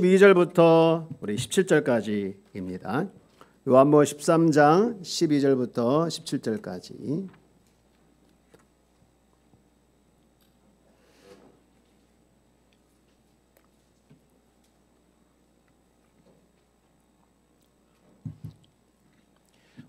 12절부터 우리 17절까지입니다. 요한복음 13장 12절부터 17절까지.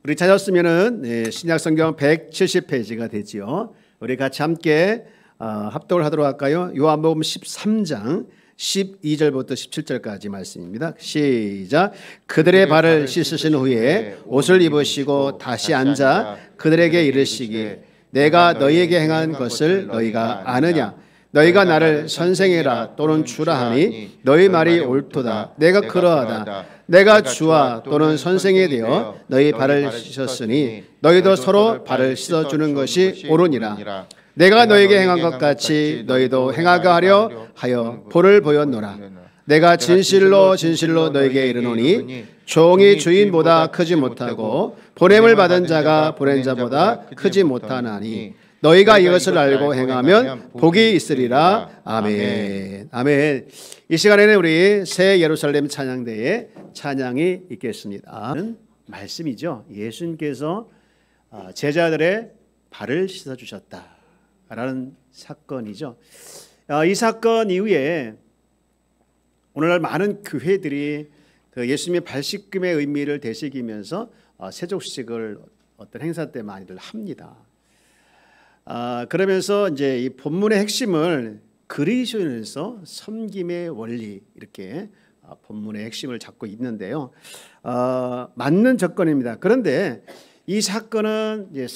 우리 찾았으면은 신약성경 170페이지가 되지요. 우리 같이 함께 합독을 하도록 할까요? 요한복음 13장 12절부터 17절까지 말씀입니다. 시작. 그들의 발을 씻으신 후에 옷을 입으시고 다시 앉아 그들에게 이르시기 내가 너희에게 행한 것을 너희가 아느냐? 너희가 나를 선생이라 또는 주라 하니 너희 말이 옳도다. 내가 그러하다. 내가 주와 또는 선생이 되어 너희 발을 씻었으니 너희도 서로 발을 씻어주는 것이 옳으니라. 내가 너에게 행한 것 같이 너희도 행하게 하려 하여 볼을 보였노라. 내가 진실로 진실로 너에게 이르노니 종이 주인보다 크지 못하고 보냄을 받은 자가 보낸 자보다 크지 못하나니 너희가 이것을 알고 행하면 복이 있으리라. 아멘. 아멘. 이 시간에는 우리 새 예루살렘 찬양대에 찬양이 있겠습니다. 말씀이죠. 예수님께서 제자들의 발을 씻어주셨다 라는 사건이죠. 이 사건 이후에 오늘날 많은 교회들이 그 예수님의 발 씻김의 의미를 되새기면서 세족식을 어떤 행사 때 많이들 합니다. 그러면서 이제 이 본문의 핵심을 그리스도인에서 섬김의 원리 이렇게 본문의 핵심을 잡고 있는데요. 맞는 접근입니다. 그런데 이 사건은 이제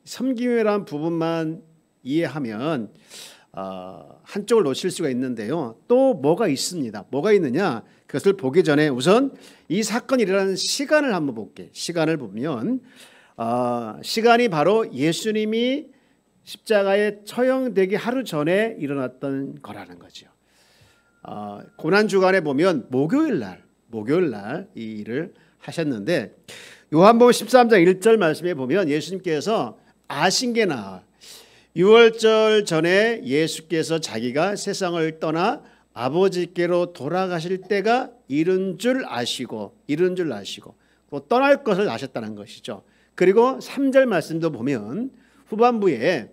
섬김이라는 부분만 이해하면 한쪽을 놓칠 수가 있는데요. 또 뭐가 있습니다. 뭐가 있느냐? 그것을 보기 전에 우선 이 사건이 일어나는 시간을 한번 볼게요. 시간을 보면 시간이 바로 예수님이 십자가에 처형되기 하루 전에 일어났던 거라는 거죠. 고난주간에 보면 목요일 날 이 일을 하셨는데 요한복음 13장 1절 말씀에 보면 예수님께서 아신 게 나아. 유월절 전에 예수께서 자기가 세상을 떠나 아버지께로 돌아가실 때가 이른 줄 아시고 또 떠날 것을 아셨다는 것이죠. 그리고 3절 말씀도 보면 후반부에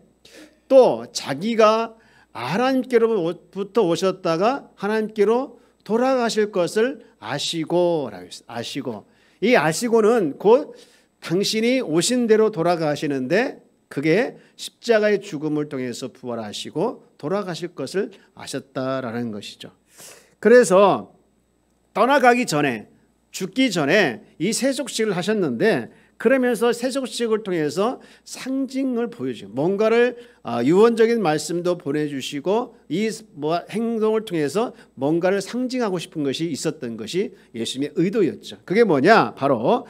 또 자기가 하나님께로부터 오셨다가 하나님께로 돌아가실 것을 아시고 이 아시고는 곧 당신이 오신 대로 돌아가시는데 그게 십자가의 죽음을 통해서 부활하시고 돌아가실 것을 아셨다라는 것이죠. 그래서 떠나가기 전에 죽기 전에 이 세속식을 하셨는데 그러면서 세속식을 통해서 상징을 보여주고 뭔가를 유언적인 말씀도 보내주시고 이 행동을 통해서 뭔가를 상징하고 싶은 것이 있었던 것이 예수님의 의도였죠. 그게 뭐냐? 바로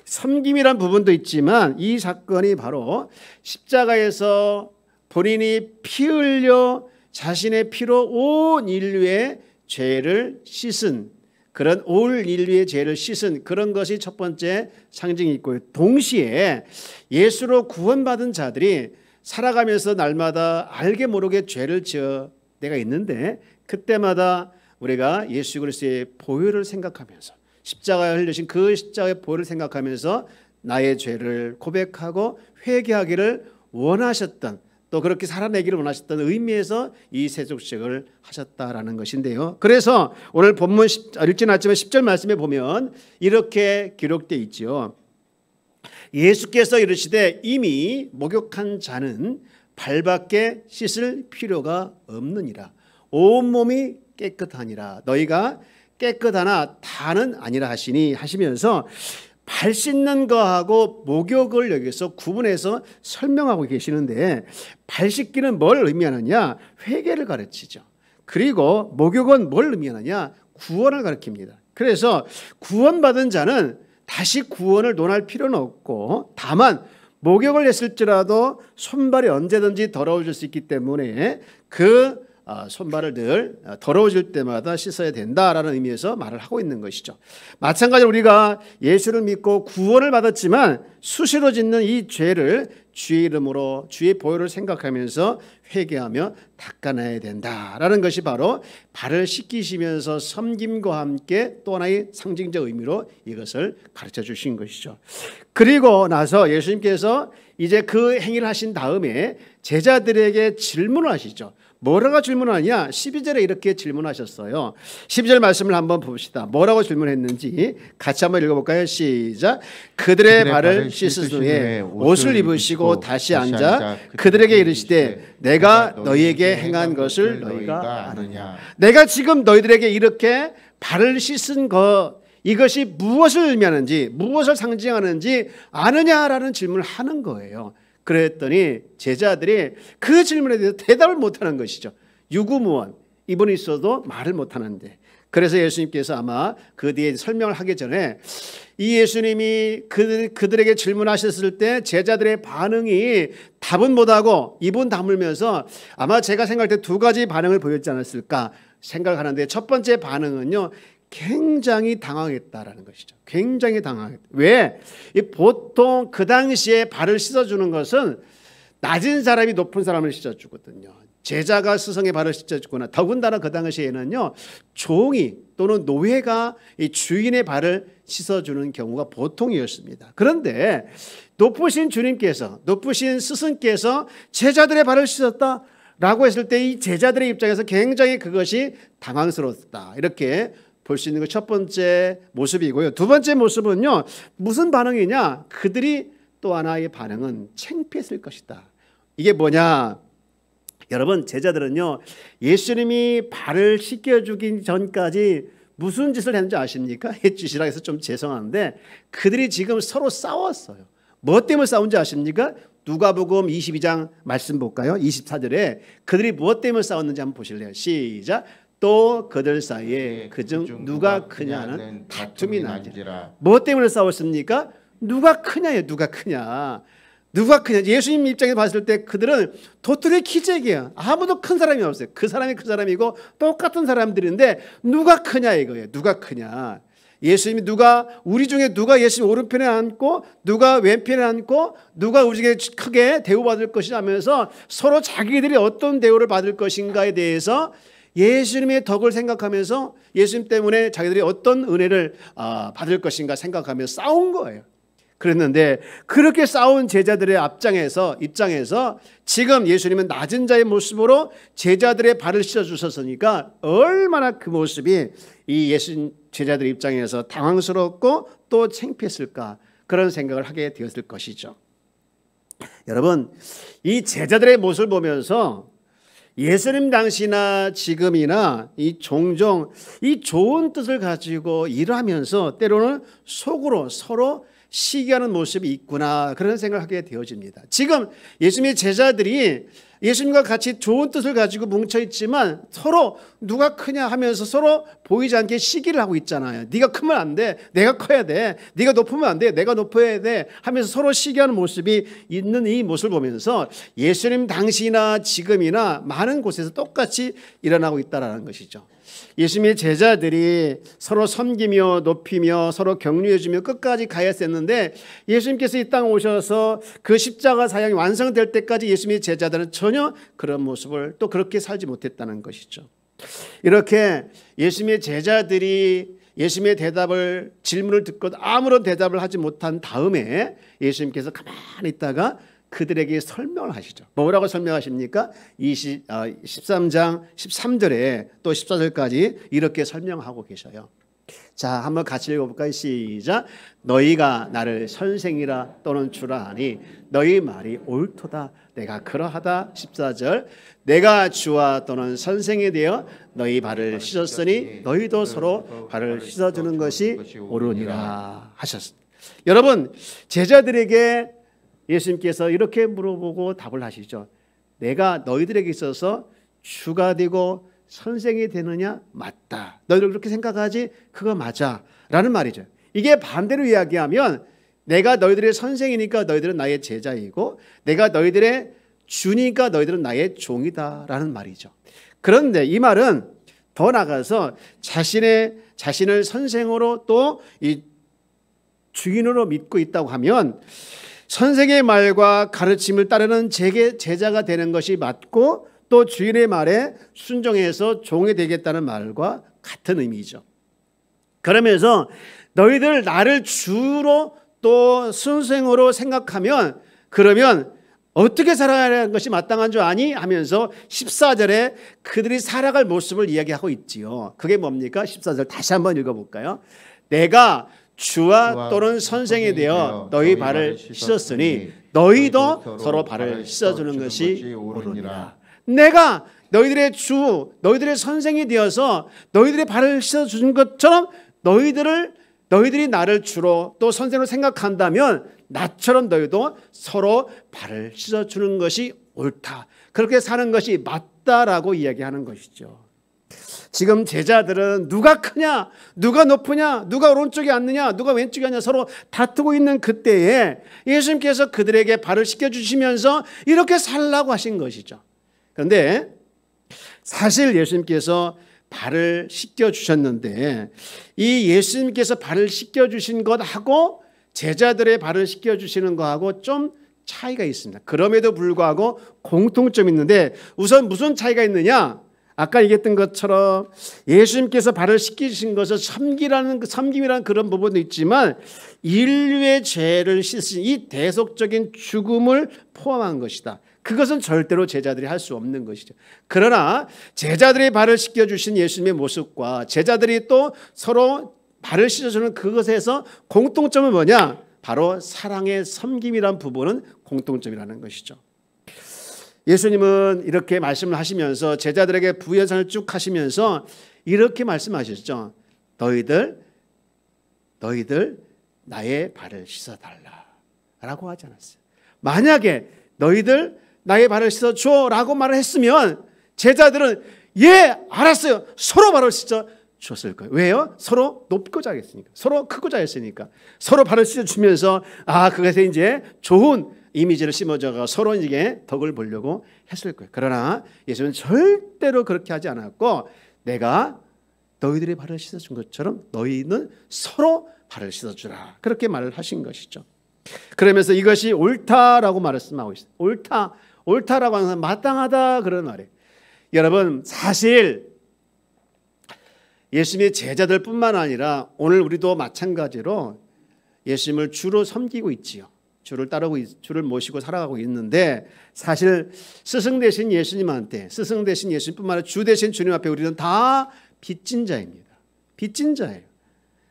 섬김이란 부분도 있지만 이 사건이 바로 십자가에서 본인이 피 흘려 자신의 피로 온 인류의 죄를 씻은 그런 올 인류의 죄를 씻은 그런 것이 첫 번째 상징이 있고요. 동시에 예수로 구원받은 자들이 살아가면서 날마다 알게 모르게 죄를 지어 내가 있는데 그때마다 우리가 예수 그리스도의 보혈을 생각하면서 십자가에 흘리신 그 십자가의 보혈을 생각하면서 나의 죄를 고백하고 회개하기를 원하셨던 또 그렇게 살아내기를 원하셨던 의미에서 이 세속식을 하셨다라는 것인데요. 그래서 오늘 본문 읽지는 않지만 10절 말씀에 보면 이렇게 기록되어 있죠. 예수께서 이르시되 이미 목욕한 자는 발밖에 씻을 필요가 없느니라. 온몸이 깨끗하니라. 너희가 깨끗하나 다는 아니라 하시면서 발 씻는 거하고 목욕을 여기서 구분해서 설명하고 계시는데 발 씻기는 뭘 의미하느냐? 회개를 가르치죠. 그리고 목욕은 뭘 의미하느냐? 구원을 가르칩니다. 그래서 구원받은 자는 다시 구원을 논할 필요는 없고 다만 목욕을 했을지라도 손발이 언제든지 더러워질 수 있기 때문에 그 손발을 늘 더러워질 때마다 씻어야 된다라는 의미에서 말을 하고 있는 것이죠. 마찬가지로 우리가 예수를 믿고 구원을 받았지만 수시로 짓는 이 죄를 주의 이름으로 주의 보혈을 생각하면서 회개하며 닦아내야 된다라는 것이 바로 발을 씻기시면서 섬김과 함께 또 하나의 상징적 의미로 이것을 가르쳐 주신 것이죠. 그리고 나서 예수님께서 이제 그 행위를 하신 다음에 제자들에게 질문을 하시죠. 뭐라고 질문하냐? 12절에 이렇게 질문하셨어요. 12절 말씀을 한번 봅시다. 뭐라고 질문했는지 같이 한번 읽어볼까요? 시작. 그들의 발을 씻으신 후에 옷을 입으시고 다시 앉아 그들에게 이르시되 내가 너희에게 행한 것을 너희가 아느냐. 내가 지금 너희들에게 이렇게 발을 씻은 것, 이것이 무엇을 의미하는지, 무엇을 상징하는지 아느냐라는 질문을 하는 거예요. 그랬더니 제자들이 그 질문에 대해서 대답을 못하는 것이죠. 유구무원, 이분이 있어도 말을 못하는데. 그래서 예수님께서 아마 그 뒤에 설명을 하기 전에 이 예수님이 그들에게 질문하셨을 때 제자들의 반응이 답은 못하고 입은 다물면서 아마 제가 생각할 때 두 가지 반응을 보였지 않았을까 생각하는데, 첫 번째 반응은요, 굉장히 당황했다라는 것이죠. 굉장히 당황했다. 왜? 보통 그 당시에 발을 씻어주는 것은 낮은 사람이 높은 사람을 씻어주거든요. 제자가 스승의 발을 씻어주거나, 더군다나 그 당시에는요, 종이 또는 노예가 이 주인의 발을 씻어주는 경우가 보통이었습니다. 그런데 높으신 주님께서, 높으신 스승께서 제자들의 발을 씻었다 라고 했을 때 이 제자들의 입장에서 굉장히 그것이 당황스러웠다, 이렇게 볼 수 있는 것 첫 번째 모습이고요. 두 번째 모습은요, 무슨 반응이냐? 그들이 또 하나의 반응은 창피했을 것이다. 이게 뭐냐? 여러분, 제자들은요, 예수님이 발을 씻겨주기 전까지 무슨 짓을 했는지 아십니까? 해주시라 해서 좀 죄송한데 그들이 지금 서로 싸웠어요. 뭐 때문에 싸운지 아십니까? 누가복음 22장 말씀 볼까요? 24절에 그들이 무엇 때문에 싸웠는지 한번 보실래요? 시작. 또 그들 사이에 그중 누가 크냐는 다툼이 나지라. 무엇 때문에 싸웠습니까? 누가 크냐예요. 누가 크냐. 누가 크냐. 예수님 입장에서 봤을 때 그들은 도토리 키재기야. 아무도 큰 사람이 없어요. 그 사람이 큰 사람이고 똑같은 사람들인데 누가 크냐 이거예요. 누가 크냐. 예수님이 우리 중에 누가 예수님 오른편에 앉고 누가 왼편에 앉고 누가 우리 중에 크게 대우받을 것이냐 하면서 서로 자기들이 어떤 대우를 받을 것인가에 대해서 예수님의 덕을 생각하면서 예수님 때문에 자기들이 어떤 은혜를 받을 것인가 생각하면서 싸운 거예요. 그랬는데 그렇게 싸운 제자들의 입장에서 지금 예수님은 낮은 자의 모습으로 제자들의 발을 씻어주셨으니까 얼마나 그 모습이 이 예수 제자들의 입장에서 당황스럽고 또 창피했을까, 그런 생각을 하게 되었을 것이죠. 여러분, 이 제자들의 모습을 보면서 예수님 당시나 지금이나 종종 이 좋은 뜻을 가지고 일하면서 때로는 속으로 서로 시기하는 모습이 있구나, 그런 생각을 하게 되어집니다. 지금 예수님의 제자들이 예수님과 같이 좋은 뜻을 가지고 뭉쳐있지만 서로 누가 크냐 하면서 서로 보이지 않게 시기를 하고 있잖아요. 네가 크면 안 돼, 내가 커야 돼. 네가 높으면 안 돼, 내가 높아야 돼 하면서 서로 시기하는 모습이 있는 이 모습을 보면서 예수님 당시나 지금이나 많은 곳에서 똑같이 일어나고 있다는 것이죠. 예수님의 제자들이 서로 섬기며 높이며 서로 격려해주며 끝까지 가야 했었는데 예수님께서 이 땅에 오셔서 그 십자가 사역이 완성될 때까지 예수님의 제자들은 전혀 그런 모습을 또 그렇게 살지 못했다는 것이죠. 이렇게 예수님의 제자들이 예수님의 질문을 듣고 아무런 대답을 하지 못한 다음에 예수님께서 가만히 있다가 그들에게 설명을 하시죠. 뭐라고 설명하십니까? 13장 13절에 또 14절까지 이렇게 설명하고 계셔요. 자, 한번 같이 읽어볼까요? 시작. 너희가 나를 선생이라 또는 주라 하니 너희 말이 옳도다. 내가 그러하다. 14절. 내가 주와 또는 선생이 되어 너희 발을 씻었으니 너희도 서로 발을 씻어주는 것이 옳으니라 하셨습니다. 여러분, 제자들에게 예수님께서 이렇게 물어보고 답을 하시죠. 내가 너희들에게 있어서 주가 되고 선생이 되느냐? 맞다. 너희들 그렇게 생각하지? 그거 맞아 라는 말이죠. 이게 반대로 이야기하면 내가 너희들의 선생이니까 너희들은 나의 제자이고 내가 너희들의 주니까 너희들은 나의 종이다 라는 말이죠. 그런데 이 말은 더 나아가서 자신을 선생으로 또 이 주인으로 믿고 있다고 하면 선생의 말과 가르침을 따르는 제자가 되는 것이 맞고 또 주인의 말에 순종해서 종이 되겠다는 말과 같은 의미죠. 그러면서 너희들 나를 주로 또 선생으로 생각하면 그러면 어떻게 살아가는 것이 마땅한 줄 아니? 하면서 14절에 그들이 살아갈 모습을 이야기하고 있지요. 그게 뭡니까? 14절 다시 한번 읽어볼까요? 내가 주와 또는 선생이 되어 너희 발을 씻었으니 너희도 서로 발을 씻어주는 것이 옳으니라. 내가 너희들의 주, 너희들의 선생이 되어서 너희들의 발을 씻어주는 것처럼 너희들이 나를 주로 또 선생으로 생각한다면 나처럼 너희도 서로 발을 씻어주는 것이 옳다. 그렇게 사는 것이 맞다라고 이야기하는 것이죠. 지금 제자들은 누가 크냐, 누가 높으냐, 누가 오른쪽에 앉느냐, 누가 왼쪽에 앉느냐 서로 다투고 있는 그때에 예수님께서 그들에게 발을 씻겨주시면서 이렇게 살라고 하신 것이죠. 그런데 사실 예수님께서 발을 씻겨주셨는데 이 예수님께서 발을 씻겨주신 것하고 제자들의 발을 씻겨주시는 것하고 좀 차이가 있습니다. 그럼에도 불구하고 공통점이 있는데 우선 무슨 차이가 있느냐? 아까 얘기했던 것처럼 예수님께서 발을 씻기신 것은 섬김이라는 그런 부분도 있지만 인류의 죄를 씻으신 이 대속적인 죽음을 포함한 것이다. 그것은 절대로 제자들이 할 수 없는 것이죠. 그러나 제자들이 발을 씻겨주신 예수님의 모습과 제자들이 또 서로 발을 씻어주는 그것에서 공통점은 뭐냐? 바로 사랑의 섬김이란 부분은 공통점이라는 것이죠. 예수님은 이렇게 말씀을 하시면서 제자들에게 부예산을 쭉 하시면서 이렇게 말씀하셨죠. 너희들 나의 발을 씻어달라 라고 하지 않았어요. 만약에 너희들 나의 발을 씻어줘 라고 말을 했으면 제자들은 예 알았어요 서로 발을 씻어 줬을 거예요. 왜요? 서로 높고 자겠으니까, 서로 크고 자겠으니까, 서로 발을 씻어주면서 그것에 이제 좋은 이미지를 심어줘가 서로 이게 덕을 보려고 했을 거예요. 그러나 예수님은 절대로 그렇게 하지 않았고 내가 너희들의 발을 씻어준 것처럼 너희는 서로 발을 씻어주라 그렇게 말을 하신 것이죠. 그러면서 이것이 옳다라고 말씀하고 있어요. 옳다라고 하는 것은 마땅하다 그런 말이에요. 여러분 사실 예수님의 제자들뿐만 아니라 오늘 우리도 마찬가지로 예수님을 주로 섬기고 있지요. 주를 모시고 살아가고 있는데 사실 스승 되신 예수님한테 스승 되신 예수님뿐만 아니라 주 되신 주님 앞에 우리는 다 빚진 자입니다. 빚진 자예요.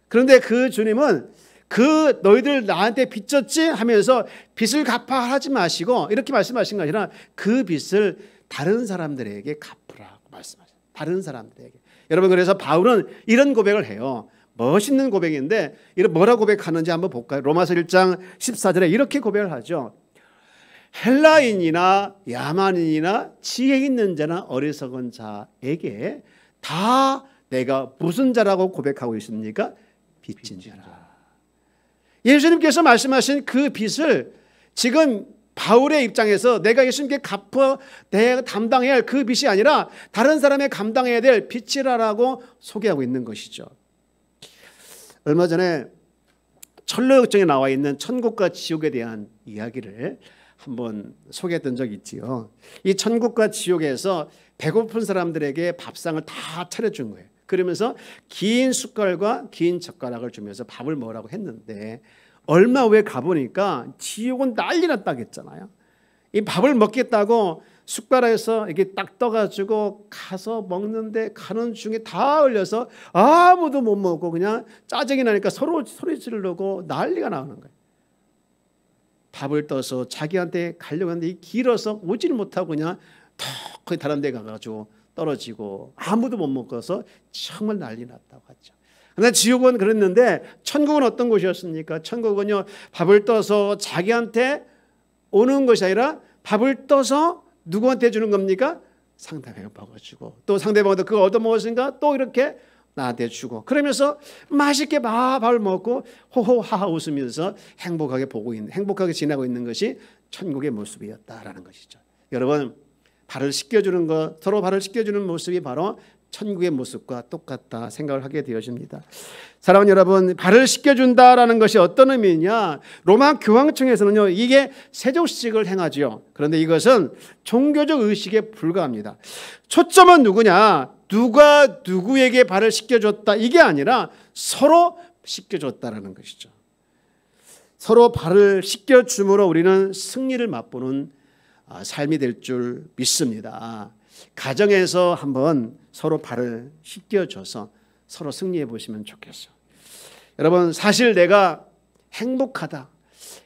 그런데 그 주님은 그 너희들 나한테 빚졌지 하면서 빚을 갚아 하지 마시고 이렇게 말씀하신 게 아니라 그 빚을 다른 사람들에게 갚으라고 말씀하세요. 다른 사람들에게. 여러분 그래서 바울은 이런 고백을 해요. 멋있는 고백인데 이런 뭐라고 고백하는지 한번 볼까요? 로마서 1장 14절에 이렇게 고백을 하죠. 헬라인이나 야만인이나 지혜 있는 자나 어리석은 자에게 다 내가 무슨 자라고 고백하고 있습니까? 빚진 자라. 예수님께서 말씀하신 그 빚을 지금 바울의 입장에서 내가 예수님께 담당해야 할 그 빚이 아니라 다른 사람의 감당해야 될 빚이라고 소개하고 있는 것이죠. 얼마 전에 철로역정에 나와 있는 천국과 지옥에 대한 이야기를 한번 소개했던 적이 있지요. 이 천국과 지옥에서 배고픈 사람들에게 밥상을 다 차려준 거예요. 그러면서 긴 숟갈과 긴 젓가락을 주면서 밥을 먹으라고 했는데 얼마 후에 가보니까 지옥은 난리 났다고 했잖아요. 이 밥을 먹겠다고 숟가락에서 이렇게 딱 떠가지고 가서 먹는데 가는 중에 다 흘려서 아무도 못 먹고 그냥 짜증이 나니까 서로 소리 지르고 난리가 나오는 거예요. 밥을 떠서 자기한테 가려고 하는데 길어서 오지를 못하고 그냥 턱 거기 다른 데 가가지고 떨어지고 아무도 못 먹어서 정말 난리 났다고 하죠. 그런데 지옥은 그랬는데 천국은 어떤 곳이었습니까? 천국은요 밥을 떠서 자기한테 오는 것이 아니라 밥을 떠서 누구한테 주는 겁니까? 상대방에게 먹어주고 또 상대방도 그거 얻어먹었으니까 또 이렇게 나한테 주고 그러면서 맛있게 밥을 먹고 호호하하 웃으면서 행복하게 지내고 있는 것이 천국의 모습이었다라는 것이죠. 여러분 발을 씻겨주는 것, 서로 발을 씻겨주는 모습이 바로 천국의 모습과 똑같다 생각을 하게 되어집니다. 사랑하는 여러분, 발을 씻겨준다라는 것이 어떤 의미냐? 로마 교황청에서는요, 이게 세족식을 행하죠. 그런데 이것은 종교적 의식에 불과합니다. 초점은 누구냐? 누가 누구에게 발을 씻겨줬다, 이게 아니라 서로 씻겨줬다라는 것이죠. 서로 발을 씻겨줌으로 우리는 승리를 맛보는 삶이 될 줄 믿습니다. 가정에서 한번 서로 발을 씻겨줘서 서로 승리해 보시면 좋겠어요. 여러분, 사실 내가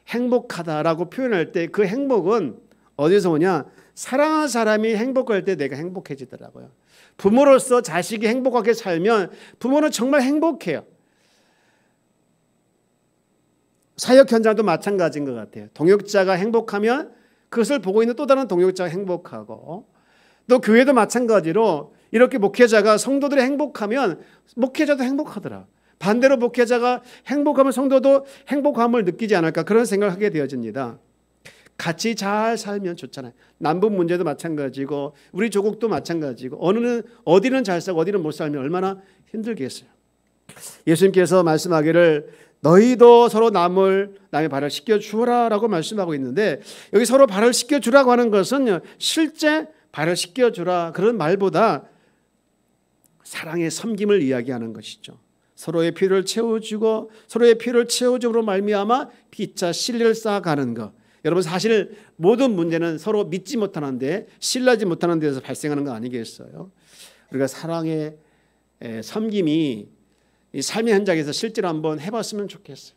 행복하다라고 표현할 때 그 행복은 어디서 오냐? 사랑하는 사람이 행복할 때 내가 행복해지더라고요. 부모로서 자식이 행복하게 살면 부모는 정말 행복해요. 사역 현장도 마찬가지인 것 같아요. 동역자가 행복하면 그것을 보고 있는 또 다른 동역자가 행복하고, 또 교회도 마찬가지로 이렇게 목회자가 성도들이 행복하면 목회자도 행복하더라. 반대로 목회자가 행복하면 성도도 행복함을 느끼지 않을까, 그런 생각을 하게 되어집니다. 같이 잘 살면 좋잖아요. 남북 문제도 마찬가지고 우리 조국도 마찬가지고, 어디는 잘 살고 어디는 못 살면 얼마나 힘들겠어요. 예수님께서 말씀하기를 너희도 서로 남의 발을 씻겨주라 라고 말씀하고 있는데, 여기 서로 발을 씻겨주라고 하는 것은 실제 발을 씻겨주라 그런 말보다 사랑의 섬김을 이야기하는 것이죠. 서로의 필요를 채워주고 서로의 필요를 채워줌으로 말미암아 피차 신뢰를 쌓아가는 것. 여러분, 사실 모든 문제는 서로 믿지 못하는데, 신뢰하지 못하는 데서 발생하는 거 아니겠어요? 우리가 사랑의 섬김이 이 삶의 현장에서 실제로 한번 해봤으면 좋겠어요.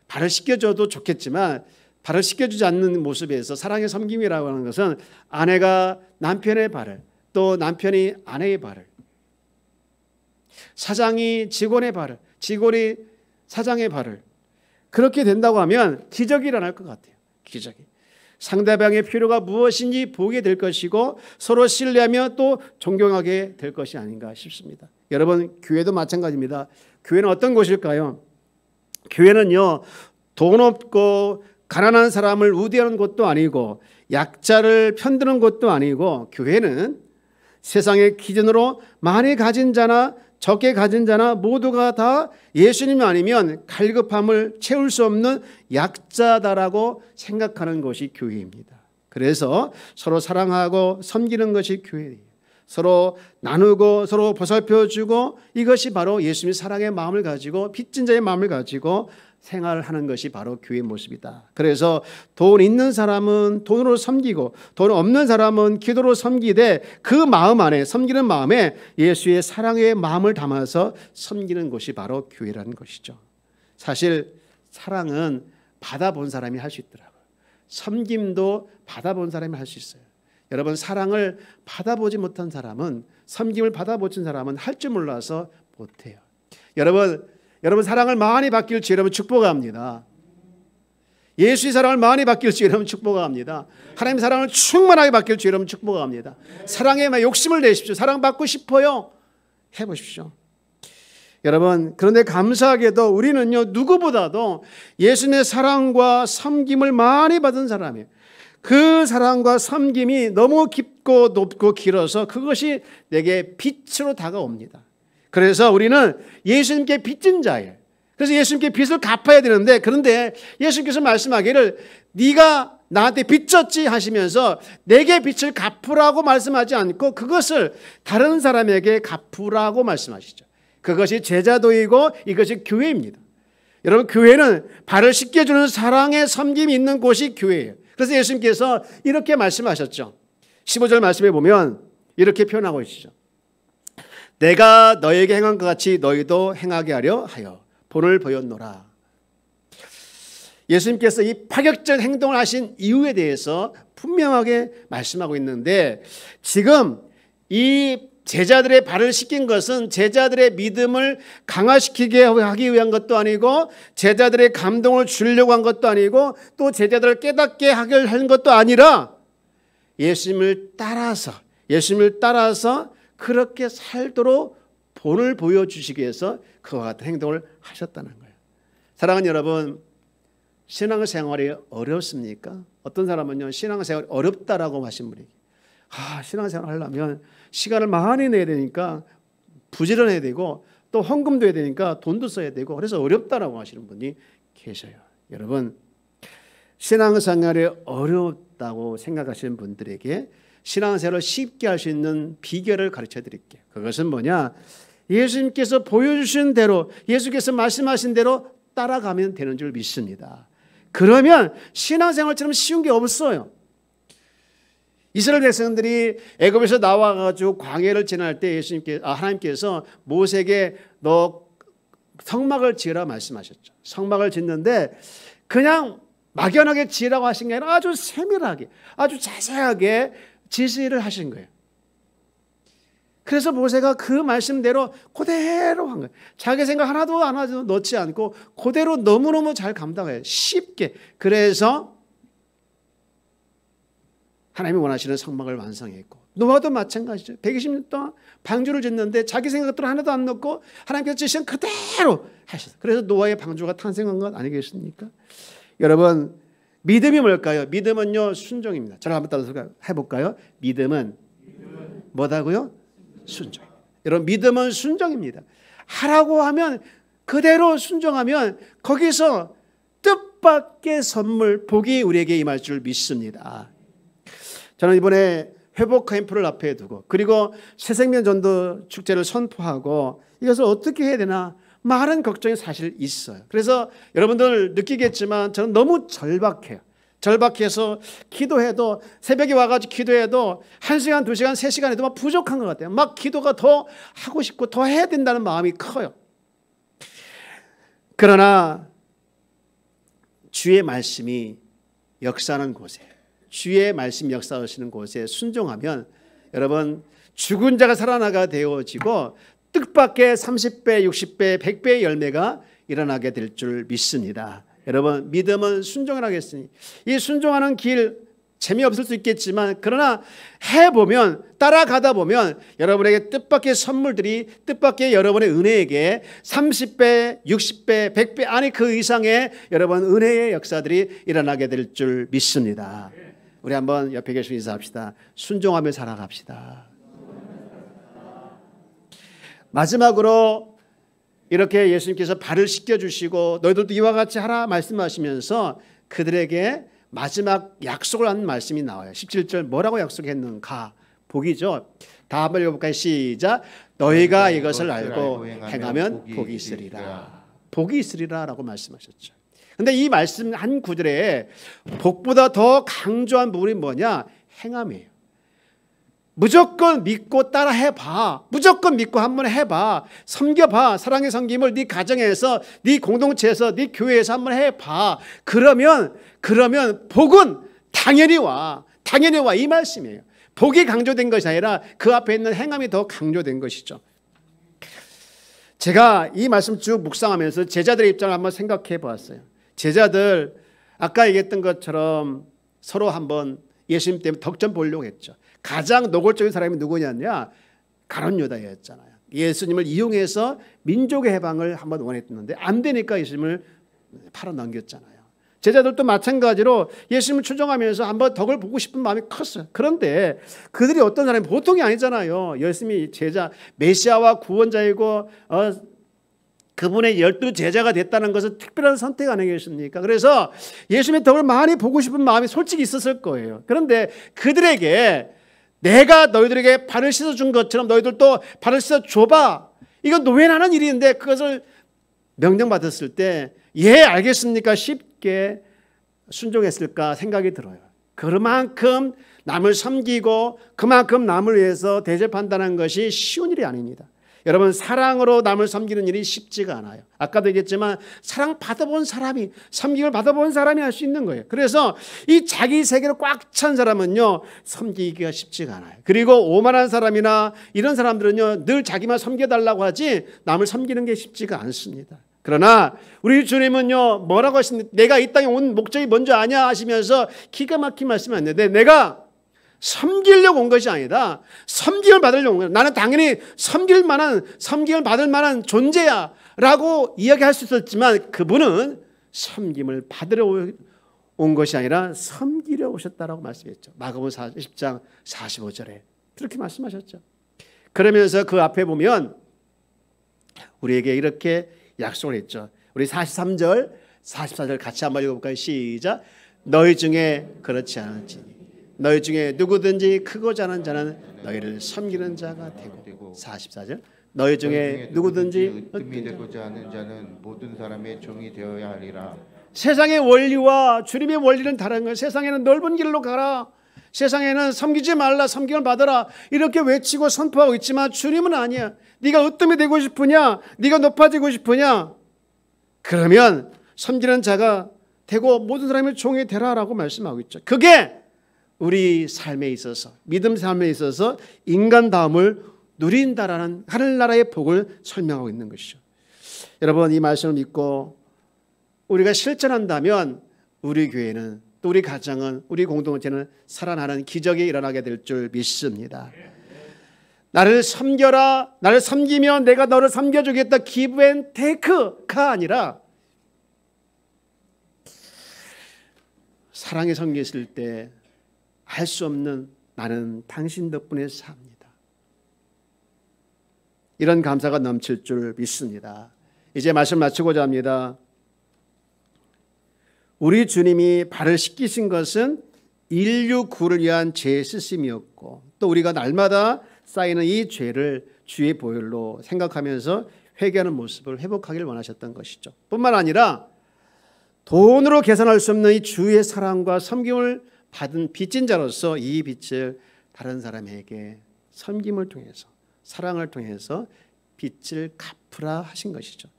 발을 씻겨줘도 좋겠지만 발을 씻겨주지 않는 모습에서 사랑의 섬김이라고 하는 것은 아내가 남편의 발을, 또 남편이 아내의 발을, 사장이 직원의 발을, 직원이 사장의 발을, 그렇게 된다고 하면 기적이 일어날 것 같아요. 기적이. 상대방의 필요가 무엇인지 보게 될 것이고 서로 신뢰하며 또 존경하게 될 것이 아닌가 싶습니다. 여러분, 교회도 마찬가지입니다. 교회는 어떤 곳일까요? 교회는요, 돈 없고 가난한 사람을 우대하는 곳도 아니고 약자를 편드는 곳도 아니고, 교회는 세상의 기준으로 많이 가진 자나 적게 가진 자나 모두가 다 예수님 아니면 갈급함을 채울 수 없는 약자다라고 생각하는 것이 교회입니다. 그래서 서로 사랑하고 섬기는 것이 교회예요. 서로 나누고 서로 보살펴주고, 이것이 바로 예수님의 사랑의 마음을 가지고 빚진 자의 마음을 가지고 생활하는 것이 바로 교회의 모습이다. 그래서 돈 있는 사람은 돈으로 섬기고 돈 없는 사람은 기도로 섬기되, 그 마음 안에, 섬기는 마음에 예수의 사랑의 마음을 담아서 섬기는 것이 바로 교회라는 것이죠. 사실 사랑은 받아본 사람이 할 수 있더라고요. 섬김도 받아본 사람이 할 수 있어요. 여러분, 사랑을 받아보지 못한 사람은, 섬김을 받아보진 사람은 할 줄 몰라서 못해요. 여러분 사랑을 많이 받길 주 여러분 축복합니다. 예수의 사랑을 많이 받길 주 여러분 축복합니다. 하나님의 사랑을 충만하게 받길 주 여러분 축복합니다. 사랑에 욕심을 내십시오. 사랑받고 싶어요. 해보십시오. 여러분, 그런데 감사하게도 우리는요, 누구보다도 예수님의 사랑과 섬김을 많이 받은 사람이에요. 그 사랑과 섬김이 너무 깊고 높고 길어서 그것이 내게 빛으로 다가옵니다. 그래서 우리는 예수님께 빚진 자예요. 그래서 예수님께 빚을 갚아야 되는데, 그런데 예수님께서 말씀하기를 네가 나한테 빚졌지 하시면서 내게 빚을 갚으라고 말씀하지 않고 그것을 다른 사람에게 갚으라고 말씀하시죠. 그것이 제자도이고 이것이 교회입니다. 여러분, 교회는 발을 씻겨주는 사랑의 섬김이 있는 곳이 교회예요. 그래서 예수님께서 이렇게 말씀하셨죠. 15절 말씀에 보면 이렇게 표현하고 계시죠. 내가 너에게 행한 것 같이 너희도 행하게 하려 하여 본을 보였노라. 예수님께서 이 파격적 행동을 하신 이유에 대해서 분명하게 말씀하고 있는데, 지금 이 제자들의 발을 씻긴 것은 제자들의 믿음을 강화시키게 하기 위한 것도 아니고, 제자들의 감동을 주려고 한 것도 아니고, 또 제자들을 깨닫게 하게 한 것도 아니라 예수님을 따라서 그렇게 살도록 본을 보여주시기 위해서 그와 같은 행동을 하셨다는 거예요. 사랑하는 여러분, 신앙생활이 어렵습니까? 어떤 사람은요, 신앙생활이 어렵다라고 하신 분이, 신앙생활 하려면 시간을 많이 내야 되니까 부지런해야 되고 또 헌금도 해야 되니까 돈도 써야 되고 그래서 어렵다라고 하시는 분이 계셔요. 여러분, 신앙생활이 어렵다고 생각하시는 분들에게 신앙생활을 쉽게 할 수 있는 비결을 가르쳐 드릴게요. 그것은 뭐냐? 예수님께서 보여주신 대로, 예수께서 말씀하신 대로 따라가면 되는 줄 믿습니다. 그러면 신앙생활처럼 쉬운 게 없어요. 이스라엘 백성들이 애굽에서 나와가지고 광야를 지날 때 하나님께서 모세에게 너 성막을 지으라 말씀하셨죠. 성막을 짓는데 그냥 막연하게 지으라고 하신 게 아니라 아주 세밀하게, 아주 자세하게 지시를 하신 거예요. 그래서 모세가 그 말씀대로 그대로 한 거예요. 자기 생각 하나도 넣지 않고 그대로 너무너무 잘 감당해요. 쉽게. 그래서 하나님이 원하시는 성막을 완성했고, 노아도 마찬가지죠. 120년 동안 방주를 짓는데 자기 생각들 하나도 안 넣고 하나님께서 지시는 그대로 하셨어요. 그래서 노아의 방주가 탄생한 것 아니겠습니까? 여러분, 믿음이 뭘까요? 믿음은요, 순종입니다. 저를 한번 따라서 해볼까요? 믿음은 뭐다고요? 순종. 여러분, 믿음은 순종입니다. 하라고 하면 그대로 순종하면 거기서 뜻밖의 선물, 복이 우리에게 임할 줄 믿습니다. 저는 이번에 회복 캠프를 앞에 두고 그리고 새생명 전도 축제를 선포하고 이것을 어떻게 해야 되나 많은 걱정이 사실 있어요. 그래서 여러분들 느끼겠지만 저는 너무 절박해요. 절박해서 기도해도 새벽에 와가지고 기도해도 1시간, 2시간, 3시간 해도 막 부족한 것 같아요. 막 기도가 더 하고 싶고 더 해야 된다는 마음이 커요. 그러나 주의 말씀이 역사하는 곳에, 주의 말씀 역사하시는 곳에 순종하면 여러분 죽은 자가 살아나가 되어지고 뜻밖의 30배, 60배, 100배의 열매가 일어나게 될 줄 믿습니다. 여러분, 믿음은 순종이라고 했으니 이 순종하는 길 재미없을 수 있겠지만 그러나 해보면, 따라가다 보면 여러분에게 뜻밖의 선물들이, 뜻밖의 여러분의 은혜에게 30배, 60배, 100배 아니 그 이상의 여러분 은혜의 역사들이 일어나게 될 줄 믿습니다. 우리 한번 옆에 계시고 인사합시다. 순종하며 살아갑시다. 마지막으로 이렇게 예수님께서 발을 씻겨주시고 너희들도 이와 같이 하라 말씀하시면서 그들에게 마지막 약속을 하는 말씀이 나와요. 17절 뭐라고 약속했는가? 복이죠. 다 한번 읽어볼까요? 시작. 너희가 이것을 알고 행하면 복이 있으리라. 복이 있으리라 라고 말씀하셨죠. 근데 이 말씀 한 구절에 복보다 더 강조한 부분이 뭐냐? 행함이에요. 무조건 믿고 따라 해봐. 무조건 믿고 한번 해봐. 섬겨봐. 사랑의 섬김을 네 가정에서, 네 공동체에서, 네 교회에서 한번 해봐. 그러면 복은 당연히 와. 당연히 와. 이 말씀이에요. 복이 강조된 것이 아니라 그 앞에 있는 행함이 더 강조된 것이죠. 제가 이 말씀 쭉 묵상하면서 제자들의 입장을 한번 생각해 보았어요. 제자들 아까 얘기했던 것처럼 서로 한번 예수님 때문에 덕점 보려고 했죠. 가장 노골적인 사람이 누구냐냐? 가룟 유다였잖아요. 예수님을 이용해서 민족의 해방을 한번 원했는데 안 되니까 예수님을 팔아 넘겼잖아요. 제자들도 마찬가지로 예수님을 추종하면서 한번 덕을 보고 싶은 마음이 컸어요. 그런데 그들이 어떤 사람이 보통이 아니잖아요. 예수님이 제자, 메시아와 구원자이고 그분의 12 제자가 됐다는 것은 특별한 선택 아니겠습니까? 그래서 예수님의 덕을 많이 보고 싶은 마음이 솔직히 있었을 거예요. 그런데 그들에게 내가 너희들에게 발을 씻어준 것처럼 너희들도 발을 씻어줘봐. 이건 노예하는 일인데 그것을 명령받았을 때 예 알겠습니까? 쉽게 순종했을까 생각이 들어요. 그만큼 남을 섬기고 그만큼 남을 위해서 대접한다는 것이 쉬운 일이 아닙니다. 여러분, 사랑으로 남을 섬기는 일이 쉽지가 않아요. 아까도 얘기했지만 사랑 받아본 사람이, 섬김을 받아본 사람이 할 수 있는 거예요. 그래서 이 자기 세계로 꽉 찬 사람은요 섬기기가 쉽지가 않아요. 그리고 오만한 사람이나 이런 사람들은요 늘 자기만 섬겨달라고 하지 남을 섬기는 게 쉽지가 않습니다. 그러나 우리 주님은요 뭐라고 하십니까? 내가 이 땅에 온 목적이 뭔지 아냐 하시면서 기가 막힌 말씀을 했는데 내가 섬기려고 온 것이 아니다. 섬김을 받으려고 온 거야. 나는 당연히 섬김을 받을 만한 존재야 라고 이야기할 수 있었지만 그분은 섬김을 받으러 온 것이 아니라 섬기려 오셨다라고 말씀했죠. 마가복음 10장 45절에 그렇게 말씀하셨죠. 그러면서 그 앞에 보면 우리에게 이렇게 약속을 했죠. 우리 43절 44절 같이 한번 읽어볼까요? 시작. 너희 중에 그렇지 않을지니 너희 중에 누구든지 크고 작은 자는 너희를 섬기는 자가 되고 44절 너희 중에 누구든지 으뜸이 되고자 하는 자는 모든 사람의 종이 되어야 하리라. 세상의 원리와 주님의 원리는 다른 거예요. 세상에는 넓은 길로 가라. 세상에는 섬기지 말라, 섬김을 받아라 이렇게 외치고 선포하고 있지만 주님은 아니야. 네가 으뜸이 되고 싶으냐, 네가 높아지고 싶으냐, 그러면 섬기는 자가 되고 모든 사람의 종이 되라라고 말씀하고 있죠. 그게 우리 삶에 있어서 믿음 삶에 있어서 인간다움을 누린다라는 하늘나라의 복을 설명하고 있는 것이죠. 여러분 이 말씀을 믿고 우리가 실천한다면 우리 교회는 또 우리 가정은 우리 공동체는 살아나는 기적이 일어나게 될 줄 믿습니다. 나를 섬겨라, 나를 섬기면 내가 너를 섬겨주겠다 give and take가 아니라 사랑에 섬겼을 때 알 수 없는 나는 당신 덕분에 삽니다. 이런 감사가 넘칠 줄 믿습니다. 이제 말씀 마치고자 합니다. 우리 주님이 발을 씻기신 것은 인류 구를 위한 죄 씻음이었고 또 우리가 날마다 쌓이는 이 죄를 주의 보혈로 생각하면서 회개하는 모습을 회복하기를 원하셨던 것이죠. 뿐만 아니라 돈으로 계산할 수 없는 이 주의 사랑과 섬김을 받은 빚진 자로서 이 빚을 다른 사람에게 섬김을 통해서 사랑을 통해서 빚을 갚으라 하신 것이죠.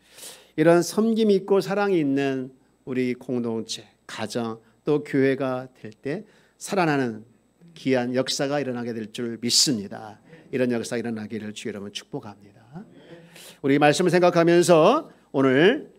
이런 섬김이 있고 사랑이 있는 우리 공동체, 가정 또 교회가 될 때 살아나는 귀한 역사가 일어나게 될 줄 믿습니다. 이런 역사가 일어나기를 주의 이름으로 축복합니다. 우리 말씀을 생각하면서 오늘